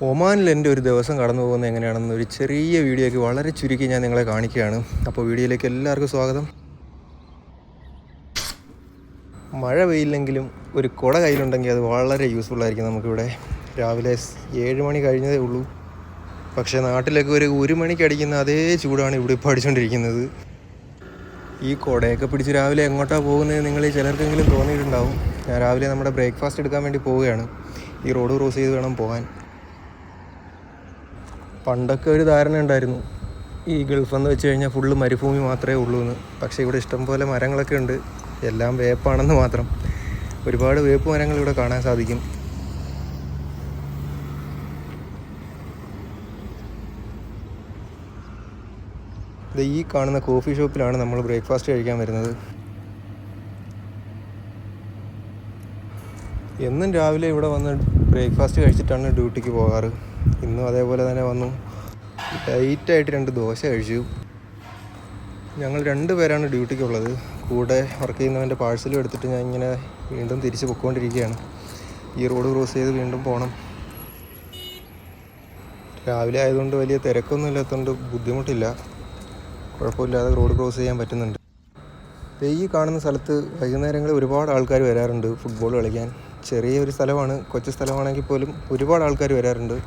ഒമാനിൽ എൻ്റെ ഒരു ദിവസം കടന്നു പോകുന്നത് എങ്ങനെയാണെന്ന് ഒരു ചെറിയ വീഡിയോയ്ക്ക് വളരെ ചുരുക്കി ഞാൻ നിങ്ങളെ കാണിക്കുകയാണ്. അപ്പോൾ വീഡിയോയിലേക്ക് എല്ലാവർക്കും സ്വാഗതം. മഴ പെയ്യില്ലെങ്കിലും ഒരു കുട കയ്യിലുണ്ടെങ്കിൽ അത് വളരെ യൂസ്ഫുള്ളായിരിക്കും. നമുക്കിവിടെ രാവിലെ 7 മണി കഴിഞ്ഞതേ ഉള്ളൂ, പക്ഷേ നാട്ടിലൊക്കെ ഒരു 1 മണിക്ക് അടിക്കുന്ന അതേ ചൂടാണ് ഇവിടെ ഇപ്പോൾ അടിച്ചുകൊണ്ടിരിക്കുന്നത്. ഈ കുടയൊക്കെ പിടിച്ച് രാവിലെ എങ്ങോട്ടാണ് പോകുന്നത് നിങ്ങൾ ചിലർക്കെങ്കിലും തോന്നിയിട്ടുണ്ടാവും. ഞാൻ രാവിലെ നമ്മുടെ ബ്രേക്ക്ഫാസ്റ്റ് എടുക്കാൻ വേണ്ടി പോവുകയാണ്. ഈ റോഡ് ക്രോസ് ചെയ്ത് വേണം പോകാൻ. പണ്ടൊക്കെ ഒരു ധാരണ ഉണ്ടായിരുന്നു, ഈ ഗൾഫെന്ന് വെച്ച് കഴിഞ്ഞാൽ ഫുള്ള് മരുഭൂമി മാത്രമേ ഉള്ളൂ എന്ന്. പക്ഷേ ഇവിടെ ഇഷ്ടംപോലെ മരങ്ങളൊക്കെ ഉണ്ട്, എല്ലാം വേപ്പാണെന്ന് മാത്രം. ഒരുപാട് വേപ്പ് മരങ്ങൾ ഇവിടെ കാണാൻ സാധിക്കും. ഈ കാണുന്ന കോഫി ഷോപ്പിലാണ് നമ്മൾ ബ്രേക്ക്ഫാസ്റ്റ് കഴിക്കാൻ വരുന്നത്. എന്നും രാവിലെ ഇവിടെ വന്ന് ബ്രേക്ക്ഫാസ്റ്റ് കഴിച്ചിട്ടാണ് ഡ്യൂട്ടിക്ക് പോകാറ്. ഇന്നും അതേപോലെ തന്നെ വന്നു ലൈറ്റായിട്ട് 2 ദോശ കഴിച്ചു. ഞങ്ങൾ 2 പേരാണ് ഡ്യൂട്ടിക്കുള്ളത്. കൂടെ വർക്ക് ചെയ്യുന്നവൻ്റെ പാഴ്സലും എടുത്തിട്ട് ഞാൻ ഇങ്ങനെ വീണ്ടും തിരിച്ച് പൊയ്ക്കൊണ്ടിരിക്കുകയാണ്. ഈ റോഡ് ക്രോസ് ചെയ്ത് വീണ്ടും പോകണം. രാവിലെ ആയതുകൊണ്ട് വലിയ തിരക്കൊന്നും ഇല്ലാത്തതുകൊണ്ട് ബുദ്ധിമുട്ടില്ല, കുഴപ്പമില്ലാതെ റോഡ് ക്രോസ് ചെയ്യാൻ പറ്റുന്നുണ്ട്. ഈ കാണുന്ന സ്ഥലത്ത് വൈകുന്നേരങ്ങളിൽ ഒരുപാട് ആൾക്കാർ വരാറുണ്ട് ഫുട്ബോൾ കളിക്കാൻ. ചെറിയൊരു സ്ഥലമാണ്, കൊച്ചു സ്ഥലമാണെങ്കിൽ പോലും ഒരുപാട് ആൾക്കാർ വരാറുണ്ട്.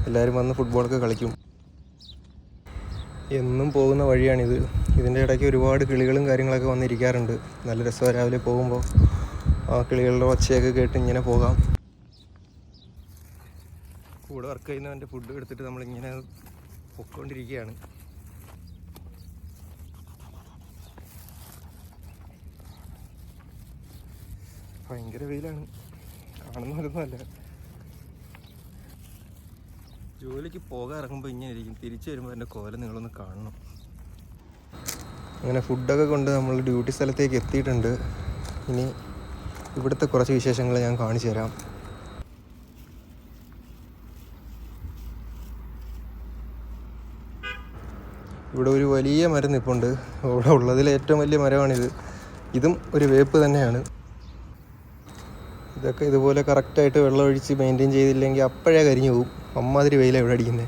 എല്ലാവരും വന്ന് ഫുട്ബോളൊക്കെ കളിക്കും. എന്നും പോകുന്ന വഴിയാണിത്. ഇതിൻ്റെ ഇടയ്ക്ക് ഒരുപാട് കിളികളും കാര്യങ്ങളൊക്കെ വന്നിരിക്കാറുണ്ട്. നല്ല രസമാണ് രാവിലെ പോകുമ്പോൾ ആ കിളികളുടെ ഒച്ചയൊക്കെ കേട്ട് ഇങ്ങനെ പോകാം. കൂടെ വർക്ക് ചെയ്യുന്നവൻ്റെ ഫുഡ് എടുത്തിട്ട് നമ്മളിങ്ങനെ പൊയ്ക്കൊണ്ടിരിക്കുകയാണ്. ഭയങ്കര വെയിലാണ്, കാണുന്നതൊന്നുമല്ല. ജോലിക്ക് പോകാൻ ഇറങ്ങുമ്പോൾ ഇങ്ങനെ ഇരിക്കും, തിരിച്ചു വരുമ്പോൾ എൻ്റെ കോലം നിങ്ങളൊന്ന് കാണണം. അങ്ങനെ ഫുഡൊക്കെ കൊണ്ട് നമ്മൾ ഡ്യൂട്ടി സ്ഥലത്തേക്ക് എത്തിയിട്ടുണ്ട്. ഇനി ഇവിടുത്തെ കുറച്ച് വിശേഷങ്ങൾ ഞാൻ കാണിച്ചു തരാം. ഇവിടെ ഒരു വലിയ മരം നിൽപ്പുണ്ട്. ഇവിടെ ഉള്ളതിൽ ഏറ്റവും വലിയ മരമാണിത്. ഇതും ഒരു വേപ്പ് തന്നെയാണ്. ഇതൊക്കെ ഇതുപോലെ കറക്റ്റായിട്ട് വെള്ളമൊഴിച്ച് മെയിൻറ്റെയിൻ ചെയ്തില്ലെങ്കിൽ അപ്പോഴേ കരിഞ്ഞു പോകും. അമ്മാതിരി വെയിലാണ് ഇവിടെ അടിക്കുന്നത്.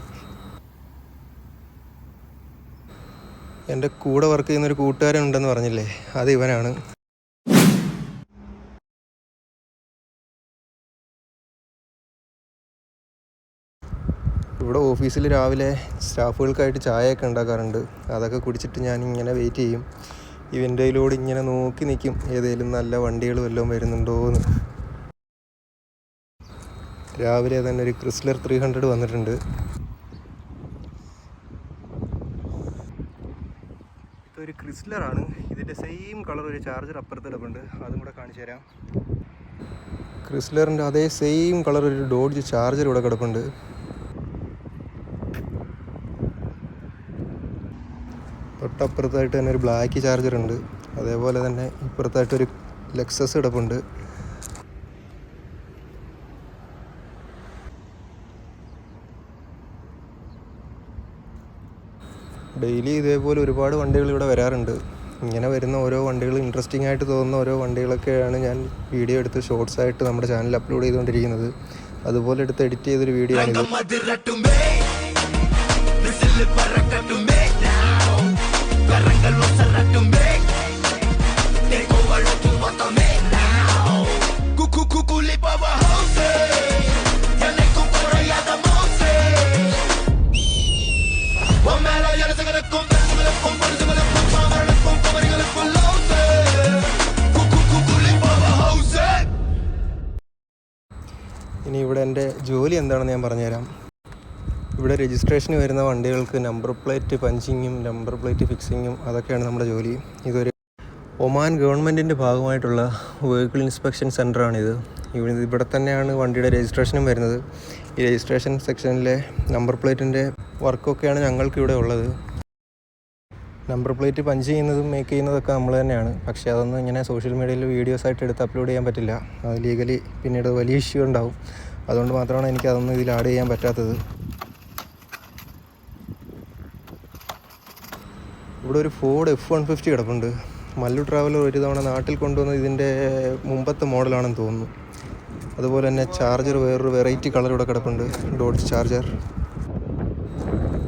എൻ്റെ കൂടെ വർക്ക് ചെയ്യുന്നൊരു കൂട്ടുകാരൻ ഉണ്ടെന്ന് പറഞ്ഞില്ലേ, അത് ഇവനാണ്. ഇവിടെ ഓഫീസിൽ രാവിലെ സ്റ്റാഫുകൾക്കായിട്ട് ചായയൊക്കെ ഉണ്ടാക്കാറുണ്ട്. അതൊക്കെ കുടിച്ചിട്ട് ഞാൻ ഇങ്ങനെ വെയിറ്റ് ചെയ്യും. ഈ വിൻഡോയിലൂടെ ഇങ്ങനെ നോക്കി നിൽക്കും, ഏതെങ്കിലും നല്ല വണ്ടികൾ വല്ലതും വരുന്നുണ്ടോ എന്ന്. രാവിലെ തന്നെ ഒരു ക്രിസ്ലർ 300 വന്നിട്ടുണ്ട്. ഇതൊരു ക്രിസ്ലറാണ്. ഇതിൻ്റെ സെയിം കളർ ഒരു ചാർജർ അപ്പുറത്ത് കിടപ്പുണ്ട്, അതും കൂടെ കാണിച്ചു തരാം. ക്രിസ്ലറിൻ്റെ അതേ സെയിം കളർ ഒരു ഡോഡ്ജ് ചാർജർ ഇവിടെ കിടപ്പുണ്ട്. തൊട്ടപ്പുറത്തായിട്ട് തന്നെ ഒരു ബ്ലാക്ക് ചാർജർ ഉണ്ട്. അതേപോലെ തന്നെ ഇപ്പുറത്തായിട്ടൊരു ലെക്സസ് കിടപ്പുണ്ട്. ഡെയിലി ഇതേപോലെ ഒരുപാട് വണ്ടികൾ ഇവിടെ വരാറുണ്ട്. ഇങ്ങനെ വരുന്ന ഓരോ വണ്ടികൾ, ഇൻട്രസ്റ്റിംഗ് ആയിട്ട് തോന്നുന്ന ഓരോ വണ്ടികളൊക്കെയാണ് ഞാൻ വീഡിയോ എടുത്ത് ഷോർട്സ് ആയിട്ട് നമ്മുടെ ചാനലിൽ അപ്ലോഡ് ചെയ്തുകൊണ്ടിരിക്കുന്നത്. അതുപോലെ എടുത്ത് എഡിറ്റ് ചെയ്തൊരു വീഡിയോ ആണിത്. ഇനി ഇവിടെ എൻ്റെ ജോലി എന്താണെന്ന് ഞാൻ പറഞ്ഞുതരാം. ഇവിടെ രജിസ്ട്രേഷന് വരുന്ന വണ്ടികൾക്ക് നമ്പർ പ്ലേറ്റ് പഞ്ചിങ്ങും നമ്പർ പ്ലേറ്റ് ഫിക്സിങ്ങും അതൊക്കെയാണ് നമ്മുടെ ജോലി. ഇതൊരു ഒമാൻ ഗവൺമെൻറ്റിൻ്റെ ഭാഗമായിട്ടുള്ള വെഹിക്കിൾ ഇൻസ്പെക്ഷൻ സെൻ്ററാണിത്. ഇവിടെ തന്നെയാണ് വണ്ടിയുടെ രജിസ്ട്രേഷനും വരുന്നത്. ഈ രജിസ്ട്രേഷൻ സെക്ഷനിലെ നമ്പർ പ്ലേറ്റിൻ്റെ വർക്കൊക്കെയാണ് ഞങ്ങൾക്കിവിടെ ഉള്ളത്. നമ്പർ പ്ലേറ്റ് പഞ്ച് ചെയ്യുന്നതും മേക്ക് ചെയ്യുന്നതൊക്കെ നമ്മൾ തന്നെയാണ്. പക്ഷേ അതൊന്നും ഇങ്ങനെ സോഷ്യൽ മീഡിയയിൽ വീഡിയോസായിട്ട് എടുത്ത് അപ്ലോഡ് ചെയ്യാൻ പറ്റില്ല. അത് ലീഗലി പിന്നീട് വലിയ ഇഷ്യൂ ഉണ്ടാവും. അതുകൊണ്ട് മാത്രമാണ് എനിക്ക് അതൊന്നും ഇതിൽ ആഡ് ചെയ്യാൻ പറ്റാത്തത്. ഇവിടെ ഒരു ഫോർഡ് F-150 കിടപ്പുണ്ട്. മല്ലു ട്രാവലർ ഒരു തവണ നാട്ടിൽ കൊണ്ടുവന്നത് ഇതിൻ്റെ മുമ്പത്തെ മോഡലാണെന്ന് തോന്നുന്നു. അതുപോലെ തന്നെ ചാർജർ വേറൊരു വെറൈറ്റി കളർ ഇവിടെ കിടപ്പുണ്ട്, ഡോഡ്ജ് ചാർജർ.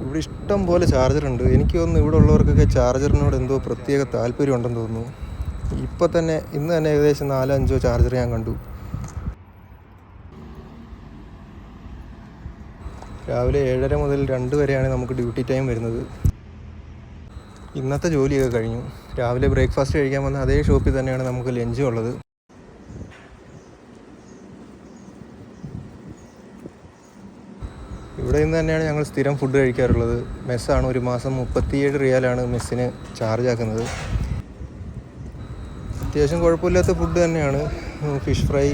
ഇവിടെ ഇഷ്ടം പോലെ ചാർജറുണ്ട്. എനിക്ക് തോന്നുന്നു ഇവിടെ ഉള്ളവർക്കൊക്കെ ചാർജറിനോട് എന്തോ പ്രത്യേക താല്പര്യം ഉണ്ടെന്ന് തോന്നുന്നു. ഇപ്പം തന്നെ ഇന്ന് തന്നെ ഏകദേശം 4-5 ചാർജർ ഞാൻ കണ്ടു. രാവിലെ 7:30 മുതൽ 2 വരെയാണ് നമുക്ക് ഡ്യൂട്ടി ടൈം വരുന്നത്. ഇന്നത്തെ ജോലിയൊക്കെ കഴിഞ്ഞു. രാവിലെ ബ്രേക്ക്ഫാസ്റ്റ് കഴിക്കാൻ വന്ന അതേ ഷോപ്പിൽ തന്നെയാണ് നമുക്ക് ലഞ്ചും ഉള്ളത്. ഇവിടെ നിന്ന് തന്നെയാണ് ഞങ്ങൾ സ്ഥിരം ഫുഡ് കഴിക്കാറുള്ളത്. മെസ്സാണ്. ഒരു മാസം 37 റിയാലാണ് മെസ്സിന് ചാർജ് ആക്കുന്നത്. അത്യാവശ്യം കുഴപ്പമില്ലാത്ത ഫുഡ് തന്നെയാണ്. ഫിഷ് ഫ്രൈ,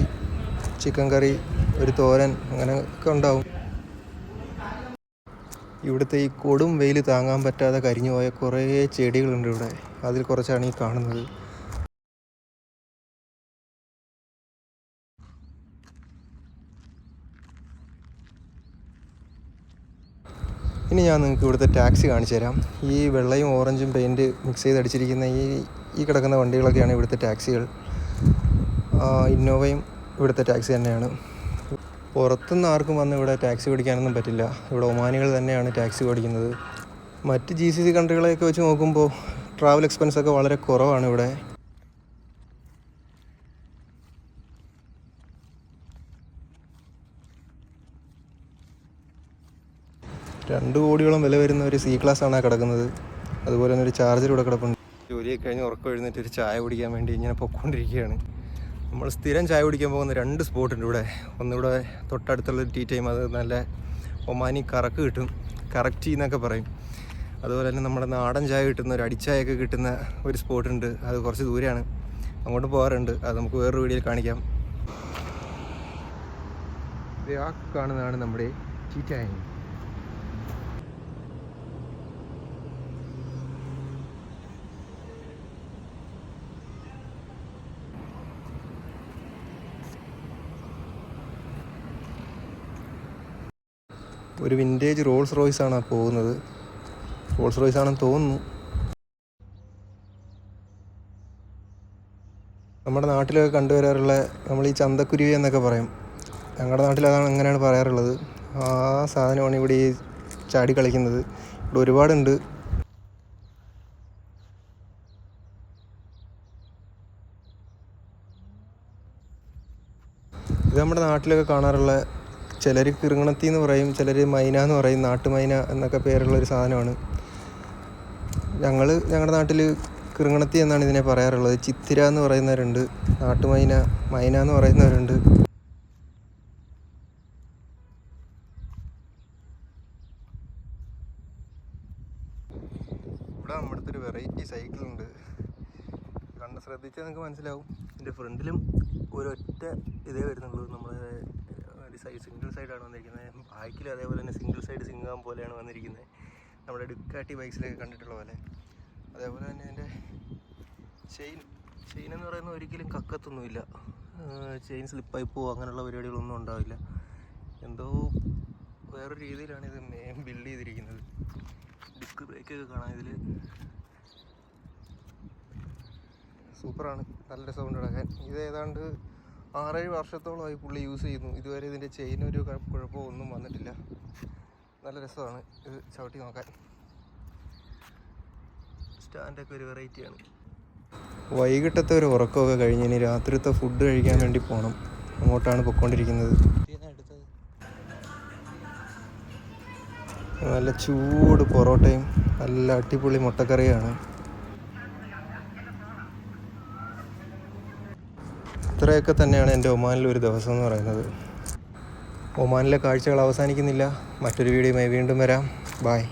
ചിക്കൻ കറി, ഒരു തോരൻ, അങ്ങനെയൊക്കെ ഉണ്ടാവും. ഇവിടുത്തെ ഈ കൊടും വെയിൽ താങ്ങാൻ പറ്റാതെ കരിഞ്ഞു പോയ കുറേ ചെടികളുണ്ട് ഇവിടെ. അതിൽ കുറച്ചാണ് ഈ കാണുന്നത്. ഇനി ഞാൻ നിങ്ങൾക്ക് ഇവിടുത്തെ ടാക്സി കാണിച്ചു തരാം. ഈ വെള്ളയും ഓറഞ്ചും പെയിൻറ്റ് മിക്സ് ചെയ്ത് അടിച്ചിരിക്കുന്ന ഈ കിടക്കുന്ന വണ്ടികളൊക്കെയാണ് ഇവിടുത്തെ ടാക്സികൾ. ഇന്നോവയും ഇവിടുത്തെ ടാക്സി തന്നെയാണ്. പുറത്തുനിന്ന് ആർക്കും വന്ന് ഇവിടെ ടാക്സി ഓടിക്കാനൊന്നും പറ്റില്ല. ഇവിടെ ഒമാനികൾ തന്നെയാണ് ടാക്സി ഓടിക്കുന്നത്. മറ്റ് GCC കൺട്രികളെയൊക്കെ വെച്ച് നോക്കുമ്പോൾ ട്രാവൽ എക്സ്പെൻസൊക്കെ വളരെ കുറവാണ് ഇവിടെ. $2 കോടിയോളം വില വരുന്ന ഒരു C ക്ലാസ് ആണ് കിടക്കുന്നത്. അതുപോലെ തന്നെ ഒരു ചാർജർ ഇവിടെ കിടപ്പുണ്ട്. ജോലിയൊക്കെ കഴിഞ്ഞ് ഉറക്കം എഴുന്നേറ്റ് ഒരു ചായ കുടിക്കാൻ വേണ്ടി ഇങ്ങനെ പൊയ്ക്കൊണ്ടിരിക്കുകയാണ്. നമ്മൾ സ്ഥിരം ചായ കുടിക്കാൻ പോകുന്ന 2 സ്പോട്ടുണ്ട് ഇവിടെ. ഒന്നിവിടെ തൊട്ടടുത്തുള്ളൊരു ടീ ടൈം, അത് നല്ല ഒമാനി കറക്ക് കിട്ടും, കറക്റ്റ് ടീ എന്നൊക്കെ പറയും. അതുപോലെ തന്നെ നമ്മുടെ നാടൻ ചായ കിട്ടുന്ന ഒരു അടിച്ചായൊക്കെ കിട്ടുന്ന ഒരു സ്പോട്ടുണ്ട്. അത് കുറച്ച് ദൂരെയാണ്, അങ്ങോട്ട് പോകാറുണ്ട്. അത് നമുക്ക് വേറൊരു വീഡിയോയിൽ കാണിക്കാം. ഇത് ആ കാണുന്നതാണ് നമ്മുടെ ടീ ടൈം. ഒരു വിൻറ്റേജ് റോൾസ് റോയ്സ് ആണ് പോകുന്നത്. റോൾസ് റോയ്സ് ആണെന്ന് തോന്നുന്നു. നമ്മുടെ നാട്ടിലൊക്കെ കണ്ടുവരാറുള്ള നമ്മൾ ഈ ചന്തക്കുരുവി എന്നൊക്കെ പറയും. ഞങ്ങളുടെ നാട്ടിൽ അതാണ് അങ്ങനെയാണ് പറയാറുള്ളത്. ആ സാധനമാണ് ഇവിടെ ഈ ചാടി കളിക്കുന്നത്. ഇവിടെ ഒരുപാടുണ്ട്. ഇത് നമ്മുടെ നാട്ടിലൊക്കെ കാണാറുള്ള, ചിലർ കിറുങ്ങണത്തി എന്ന് പറയും, ചിലർ മൈന എന്ന് പറയും, നാട്ടുമൈന എന്നൊക്കെ പേരുള്ളൊരു സാധനമാണ്. ഞങ്ങളുടെ നാട്ടിൽ കിറുങ്ങണത്തി എന്നാണ് ഇതിനെ പറയാറുള്ളത്. ചിത്തിര എന്ന് പറയുന്നവരുണ്ട്, നാട്ടുമൈന, മൈന എന്ന് പറയുന്നവരുണ്ട്. ഇവിടെ നമ്മുടെ അടുത്തൊരു വെറൈറ്റി സൈക്കിളുണ്ട്. കണ്ട് ശ്രദ്ധിച്ചാൽ നിങ്ങൾക്ക് മനസ്സിലാവും. ഇതിൻ്റെ ഫ്രണ്ടിലും ഒരൊറ്റ ഇതേ വരുന്നുള്ളൂ. നമ്മൾ സിംഗിൾ സൈഡാണ് വന്നിരിക്കുന്നത്. ബാക്കിൽ അതേപോലെ തന്നെ സിംഗിൾ സൈഡ് സിംഗാം പോലെയാണ് വന്നിരിക്കുന്നത്. നമ്മുടെ ഡുക്കാട്ടി ബൈക്സിലൊക്കെ കണ്ടിട്ടുള്ള പോലെ. അതേപോലെ തന്നെ അതിൻ്റെ ചെയിൻ എന്ന് പറയുന്നത് ഒരിക്കലും കക്കത്തൊന്നുമില്ല. ചെയിൻ സ്ലിപ്പായി പോവുക അങ്ങനെയുള്ള പരിപാടികളൊന്നും ഉണ്ടാവില്ല. എന്തോ വേറൊരു രീതിയിലാണ് ഇത് ബിൽഡ് ചെയ്തിരിക്കുന്നത്. ഡിസ്ക് ബ്രേക്കൊക്കെ കാണാം ഇതിൽ. സൂപ്പറാണ്, നല്ല രസമുണ്ട് കിടക്കാൻ. ഇത് ഏതാണ്ട് 6-7 വർഷത്തോളമായി പുള്ളി യൂസ് ചെയ്യുന്നു. ഇതുവരെ ഇതിൻ്റെ ചെയിനൊരു കുഴപ്പമോ ഒന്നും വന്നിട്ടില്ല. നല്ല രസമാണ് ഇത് ചവിട്ടി നോക്കാൻ. സ്റ്റാൻഡൊക്കെ ഒരു വെറൈറ്റിയാണ്. വൈകിട്ടത്തെ ഒരു ഉറക്കമൊക്കെ കഴിഞ്ഞ് ഇനി രാത്രിത്തെ ഫുഡ് കഴിക്കാൻ വേണ്ടി പോകണം. അങ്ങോട്ടാണ് പൊയ്ക്കൊണ്ടിരിക്കുന്നത്. നല്ല ചൂട് പൊറോട്ടയും നല്ല അടിപൊളി മുട്ടക്കറിയാണ്. ഇത്രയൊക്കെ തന്നെയാണ് എൻ്റെ ഒമാനിലെ ഒരു ദിവസം എന്ന് പറയുന്നത്. ഒമാനിലെ കാഴ്ചകൾ അവസാനിക്കുന്നില്ല. മറ്റൊരു വീഡിയോയുമായി വീണ്ടും വരാം. ബായ്.